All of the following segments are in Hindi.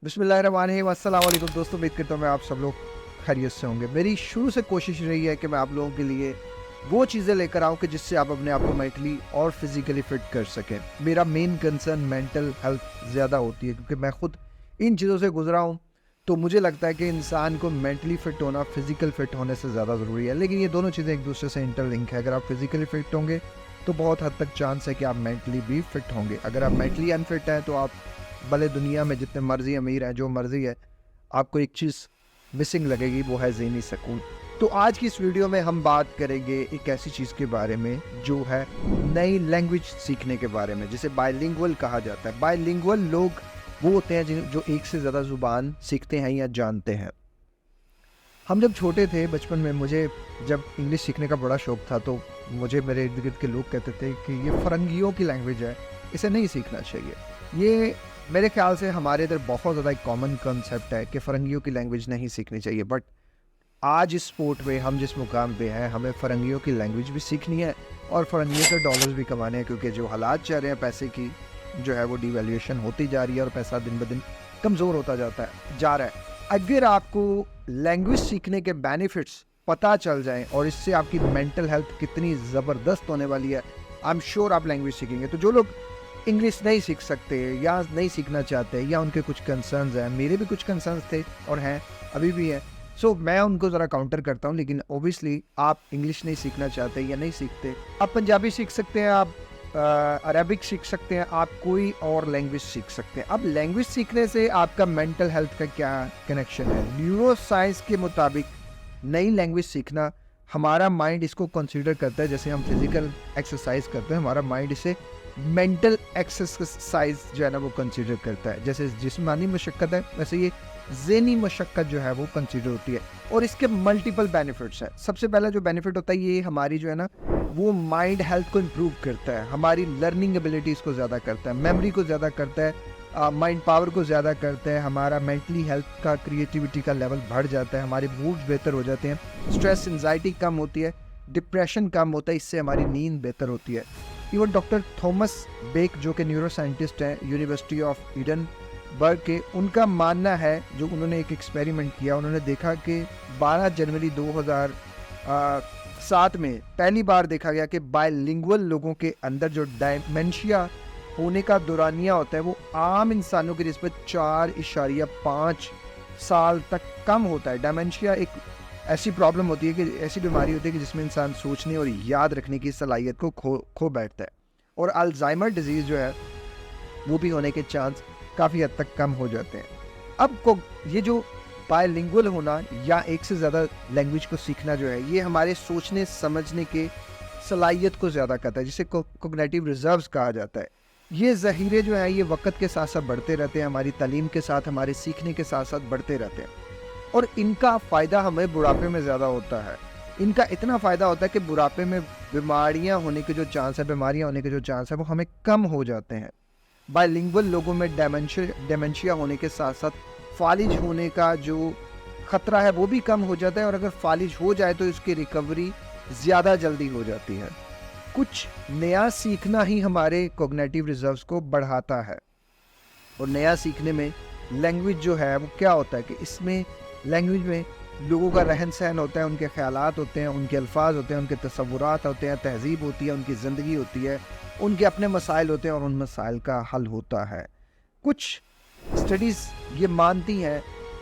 बिस्मिल्लाहिर्रहमानिर्रहीम। अस्सलाम वालेकुम दोस्तों, उम्मीद करता हूँ मैं आप सब लोग खैरियत से होंगे। मेरी शुरू से कोशिश रही है कि मैं आप लोगों के लिए वो चीज़ें लेकर आऊँ कि जिससे आप अपने आप को मेंटली और फिज़िकली फ़िट कर सकें। मेरा मेन कंसर्न मेंटल हेल्थ ज़्यादा होती है क्योंकि मैं खुद इन चीज़ों से गुज़रा हूँ। तो मुझे लगता है कि इंसान को मेंटली फ़िट होना फ़िज़िकल फ़िट होने से ज़्यादा ज़रूरी है। लेकिन ये दोनों चीज़ें एक दूसरे से इंटरलिंक है। अगर आप फ़िज़िकली फ़िट होंगे तो बहुत हद तक चांस है कि आप मेंटली भी फ़िट होंगे। अगर आप मेंटली अनफिट हैं तो आप भले दुनिया में जितने मर्जी अमीर हैं, जो मर्जी है, आपको एक चीज़ मिसिंग लगेगी, वो है ज़हनी सुकून। तो आज की इस वीडियो में हम बात करेंगे एक ऐसी चीज़ के बारे में जो है नई लैंग्वेज सीखने के बारे में, जिसे बायलिंगुअल कहा जाता है। बायलिंगुअल लोग वो होते हैं जो एक से ज़्यादा ज़ुबान सीखते हैं या जानते हैं। हम जब छोटे थे बचपन में, मुझे जब इंग्लिश सीखने का बड़ा शौक था, तो मुझे मेरे इर्द गिर्द के लोग कहते थे कि ये फ़रंगियों की लैंग्वेज है, इसे नहीं सीखना चाहिए। ये मेरे ख्याल से हमारे इधर बहुत ज़्यादा एक कॉमन कंसेप्ट है कि फ़रंगियों की लैंग्वेज नहीं सीखनी चाहिए। बट आज इस स्पोर्ट में हम जिस मुकाम पे हैं, हमें फ़रंगियों की लैंग्वेज भी सीखनी है और फ़रंगियों से डॉलर्स भी कमाने हैं, क्योंकि जो हालात चल रहे हैं, पैसे की जो है वो डिवैल्यूएशन होती जा रही है और पैसा दिन ब दिन कमज़ोर होता जा रहा है। अगर आपको लैंग्वेज सीखने के बेनिफिट्स पता चल जाएं और इससे आपकी मेंटल हेल्थ कितनी ज़बरदस्त होने वाली है, आई एम श्योर आप लैंग्वेज सीखेंगे। तो जो लोग इंग्लिश नहीं सीख सकते या नहीं सीखना चाहते या उनके कुछ कंसर्न्स हैं, मेरे भी कुछ कंसर्न्स थे और हैं, अभी भी हैं, सो मैं उनको ज़रा काउंटर करता हूँ। लेकिन ओबियसली आप इंग्लिश नहीं सीखना चाहते या नहीं सीखते, आप पंजाबी सीख सकते हैं, आप अरबिक सीख सकते हैं, आप कोई और लैंग्वेज सीख सकते हैं। अब लैंग्वेज सीखने से आपका मेंटल हेल्थ का क्या कनेक्शन है? न्यूरो साइंस के मुताबिक नई लैंग्वेज सीखना, हमारा माइंड इसको कंसीडर करता है, जैसे हम फिजिकल एक्सरसाइज करते हैं, हमारा माइंड इसे मेंटल एक्सरसाइज जो है ना वो कंसीडर करता है। जैसे जिस्मानी मशक्क़त है, वैसे ये ज़हनी मशक्क़त जो है वो कंसीडर होती है। और इसके मल्टीपल बेनिफिट्स हैं। सबसे पहला जो बेनिफिट होता है, ये हमारी जो है ना वो माइंड हेल्थ को इम्प्रूव करता है, हमारी लर्निंग एबिलिटीज़ को ज़्यादा करता है, मेमोरी को ज़्यादा करता है, माइंड पावर को ज़्यादा करता है, हमारा मेंटली हेल्थ का, क्रिएटिविटी का लेवल बढ़ जाता है, हमारे मूड्स बेहतर हो जाते हैं, स्ट्रेस एंजाइटी कम होती है, डिप्रेशन कम होता है, इससे हमारी नींद बेहतर होती है। इवन डॉक्टर थॉमस बेक, जो कि न्यूरो साइंटिस्ट हैं यूनिवर्सिटी ऑफ एडिनबर्ग के, उनका मानना है, जो उन्होंने एक एक्सपेरिमेंट किया, उन्होंने देखा कि 12 जनवरी 2007 में पहली बार देखा गया कि बायलिंगुअल लोगों के अंदर जो डायमेंशिया होने का दौरानिया होता है वो आम इंसानों की निस्बत 4.5 साल तक कम होता है। डायमेंशिया एक ऐसी प्रॉब्लम होती है, कि ऐसी बीमारी होती है कि जिसमें इंसान सोचने और याद रखने की सलाहियत को खो बैठता है। और अल्जाइमर डिजीज़ जो है वो भी होने के चांस काफ़ी हद तक कम हो जाते हैं। अब को ये जो बायलिंगुअल होना या एक से ज़्यादा लैंग्वेज को सीखना जो है, ये हमारे सोचने समझने के सलाहियत को ज़्यादा करता है, जिसे कोग्निटिव रिजर्व्स कहा जाता है। ये ज़ख़ीरे जो हैं ये वक्त के साथ साथ बढ़ते रहते हैं, हमारी तालीम के साथ, हमारे सीखने के साथ साथ बढ़ते रहते हैं। और इनका फ़ायदा हमें बुढ़ापे में ज़्यादा होता है। इनका इतना फ़ायदा होता है कि बुढ़ापे में बीमारियां होने के जो चांस है वो हमें कम हो जाते हैं। बायलिंगुअल लोगों में डेमेंशिया होने के साथ साथ फालिज होने का जो ख़तरा है वो भी कम हो जाता है, और अगर फालिज हो जाए तो इसकी रिकवरी ज़्यादा जल्दी हो जाती है। कुछ नया सीखना ही हमारे कॉग्निटिव रिजर्व्स को बढ़ाता है। और नया सीखने में लैंग्वेज जो है वो क्या होता है कि इसमें लैंग्वेज में लोगों का रहन सहन होता है, उनके ख़यालात होते हैं, उनके अल्फाज होते हैं, उनके तसव्वुरात होते हैं, तहज़ीब होती है, उनकी ज़िंदगी होती है, उनके अपने मसाइल होते हैं और उन मसाइल का हल होता है। कुछ स्टडीज़ ये मानती हैं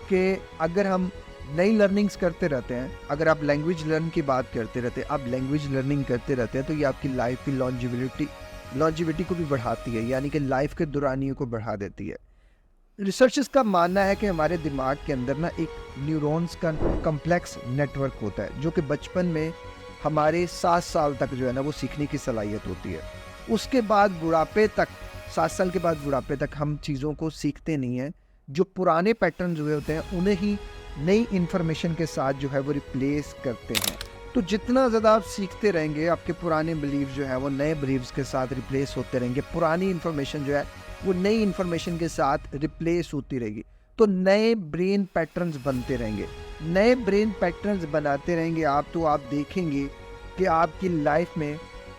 कि अगर हम नई लर्निंग्स करते रहते हैं, अगर आप लैंग्वेज लर्न की बात करते रहते हैं, आप लैंग्वेज लर्निंग करते रहते हैं, तो ये आपकी लाइफ की लॉन्जिविटी को भी बढ़ाती है, यानी कि लाइफ के दौरानियों को बढ़ा देती है। रिसर्चर्स का मानना है कि हमारे दिमाग के अंदर ना एक न्यूरॉन्स का कम्प्लेक्स नेटवर्क होता है, जो कि बचपन में हमारे 7 साल तक जो है ना वो सीखने की सलाहियत होती है। उसके बाद बुढ़ापे तक, 7 साल के बाद बुढ़ापे तक हम चीज़ों को सीखते नहीं हैं। जो पुराने पैटर्न्स हुए होते हैं उन्हें ही नई इन्फॉर्मेशन के साथ जो है वो रिप्लेस करते हैं। तो जितना ज़्यादा आप सीखते रहेंगे, आपके पुराने बिलीव जो है वो नए बिलीव्स के साथ रिप्लेस होते रहेंगे, पुरानी इन्फॉर्मेशन जो है वो नई इन्फॉर्मेशन के साथ रिप्लेस होती रहेगी, तो नए ब्रेन पैटर्न्स बनते रहेंगे। नए ब्रेन पैटर्न्स बनाते रहेंगे आप, तो आप देखेंगे कि आपकी लाइफ में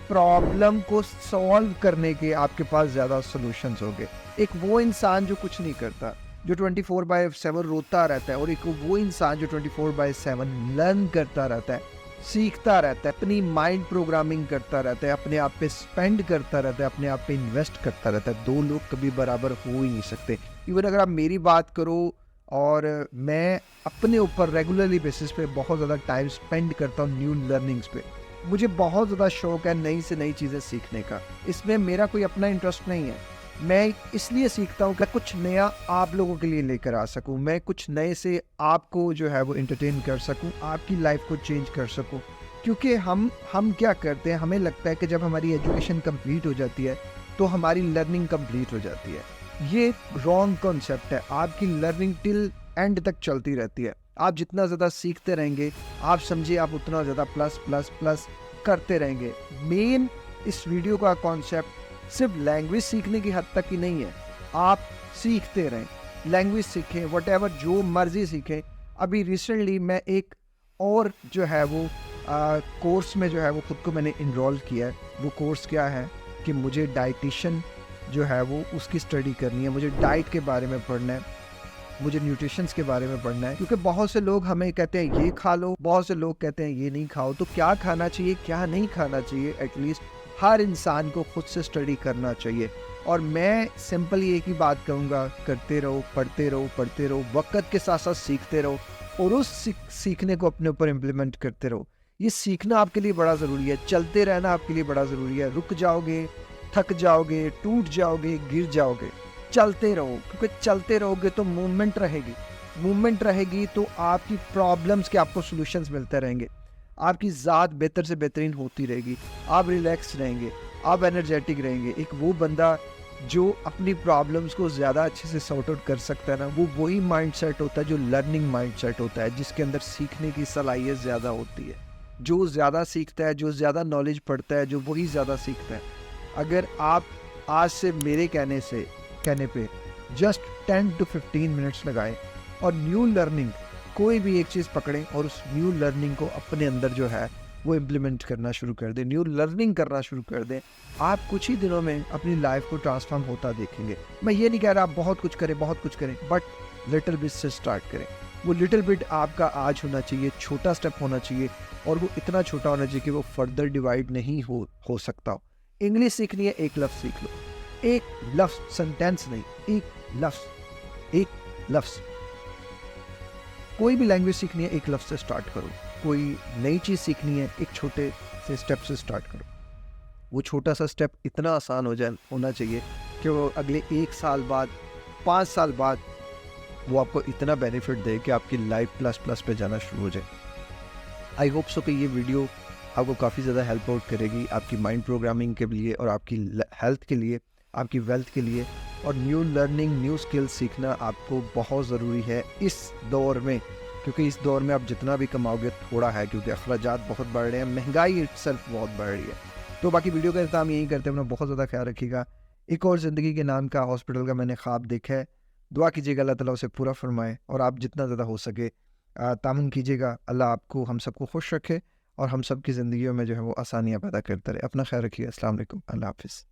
प्रॉब्लम को सॉल्व करने के आपके पास ज़्यादा सॉल्यूशंस होंगे। एक वो इंसान जो कुछ नहीं करता, जो 24/7 रोता रहता है, और एक वो इंसान जो 24/7 लर्न करता रहता है, सीखता रहता है, अपनी माइंड प्रोग्रामिंग करता रहता है, अपने आप पे स्पेंड करता रहता है, अपने आप पे इन्वेस्ट करता रहता है। दो लोग कभी बराबर हो ही नहीं सकते। इवन अगर आप मेरी बात करो, और मैं अपने ऊपर रेगुलरली बेसिस पे बहुत ज़्यादा टाइम स्पेंड करता हूँ न्यू लर्निंग्स पे। मुझे बहुत ज़्यादा शौक है नई से नई चीज़ें सीखने का। इसमें मेरा कोई अपना इंटरेस्ट नहीं है। मैं इसलिए सीखता हूँ कि कुछ नया आप लोगों के लिए लेकर आ सकूँ, मैं कुछ नए से आपको जो है वो एंटरटेन कर सकूँ, आपकी लाइफ को चेंज कर सकूँ। क्योंकि हम क्या करते हैं, हमें लगता है कि जब हमारी एजुकेशन कंप्लीट हो जाती है तो हमारी लर्निंग कंप्लीट हो जाती है। ये रॉन्ग कॉन्सेप्ट है। आपकी लर्निंग टिल एंड तक चलती रहती है। आप जितना ज़्यादा सीखते रहेंगे, आप समझिए आप उतना ज़्यादा प्लस प्लस प्लस करते रहेंगे। मेन इस वीडियो का कॉन्सेप्ट सिर्फ लैंग्वेज सीखने की हद तक ही नहीं है। आप सीखते रहें, लैंग्वेज सीखें, व्हाटएवर जो मर्जी सीखें। अभी रिसेंटली मैं एक और जो है वो कोर्स में जो है वो खुद को मैंने इनरोल किया है। वो कोर्स क्या है कि मुझे डाइटिशियन जो है वो उसकी स्टडी करनी है, मुझे डाइट के बारे में पढ़ना है, मुझे न्यूट्रिशंस के बारे में पढ़ना है। क्योंकि बहुत से लोग हमें कहते हैं ये खा लो, बहुत से लोग कहते हैं ये नहीं खाओ। तो क्या खाना चाहिए, क्या नहीं खाना चाहिए, एटलीस्ट हर इंसान को खुद से स्टडी करना चाहिए। और मैं सिंपली एक ही बात कहूँगा, करते रहो, पढ़ते रहो, पढ़ते रहो, वक्त के साथ साथ सीखते रहो, और उस सीखने को अपने ऊपर इम्प्लीमेंट करते रहो। ये सीखना आपके लिए बड़ा ज़रूरी है, चलते रहना आपके लिए बड़ा ज़रूरी है। रुक जाओगे, थक जाओगे, टूट जाओगे, गिर जाओगे, चलते रहो। क्योंकि चलते रहोगे तो मूवमेंट रहेगी, मूवमेंट रहेगी तो आपकी प्रॉब्लम्स के आपको सॉल्यूशंस मिलते रहेंगे, आपकी ज़ात बेहतर से बेहतरीन होती रहेगी, आप रिलैक्स रहेंगे, आप एनर्जेटिक रहेंगे। एक वो बंदा जो अपनी प्रॉब्लम्स को ज़्यादा अच्छे से सॉर्ट आउट कर सकता है ना, वो वही माइंडसेट होता है जो लर्निंग माइंडसेट होता है, जिसके अंदर सीखने की सलाहियत ज़्यादा होती है। जो ज़्यादा सीखता है, जो ज़्यादा नॉलेज पढ़ता है, जो वही ज़्यादा सीखता है। अगर आप आज से मेरे कहने पे जस्ट 10 to 15 मिनट्स लगाएं और न्यू लर्निंग कोई भी एक चीज़ पकड़ें और उस न्यू लर्निंग को अपने अंदर जो है वो इम्प्लीमेंट करना शुरू कर दें, न्यू लर्निंग करना शुरू कर दें, आप कुछ ही दिनों में अपनी लाइफ को ट्रांसफॉर्म होता देखेंगे। मैं ये नहीं कह रहा आप बहुत कुछ करें, बट लिटिल बिट से स्टार्ट करें। वो लिटिल बिट आपका आज होना चाहिए, छोटा स्टेप होना चाहिए, और वो इतना छोटा होना चाहिए कि वो फर्दर डिवाइड नहीं हो सकता। इंग्लिश सीखनी है, एक लफ्ज़ सीख लो, एक लफ्ज़, सेंटेंस नहीं, एक लफ्ज़। कोई भी लैंग्वेज सीखनी है, एक लफ्ज़ से स्टार्ट करो। कोई नई चीज़ सीखनी है, एक छोटे से स्टेप से स्टार्ट करो। वो छोटा सा स्टेप इतना आसान होना चाहिए कि वो अगले 1 साल बाद, 5 साल बाद वो आपको इतना बेनिफिट दे कि आपकी लाइफ प्लस प्लस पे जाना शुरू हो जाए। आई होप सो कि ये वीडियो आपको काफ़ी ज़्यादा हेल्प आउट करेगी, आपकी माइंड प्रोग्रामिंग के लिए, और आपकी हेल्थ के लिए, आपकी वेल्थ के लिए। और न्यू लर्निंग, न्यू स्किल्स सीखना आपको बहुत ज़रूरी है इस दौर में, क्योंकि इस दौर में आप जितना भी कमाओगे थोड़ा है, क्योंकि अखराजात बहुत बढ़ रहे हैं, महंगाई इटसेल्फ बहुत बढ़ रही है। तो बाकी वीडियो का इंतजाम यही करते हैं, अपना बहुत ज़्यादा ख्याल रखिएगा। एक और ज़िंदगी के नाम का हॉस्पिटल का मैंने ख्वाब देखा है, दुआ कीजिएगा अल्लाह ताला उसे पूरा फरमाए, और आप जितना ज़्यादा हो सके तामुन कीजिएगा। अल्लाह आपको, हम सबको खुश रखे, और हम सब की ज़िंदगियों में जो है वो आसानियाँ पैदा करता रहे। अपना ख्याल रखिए। अस्सलाम वालेकुम, अल्लाह हाफ़िज़।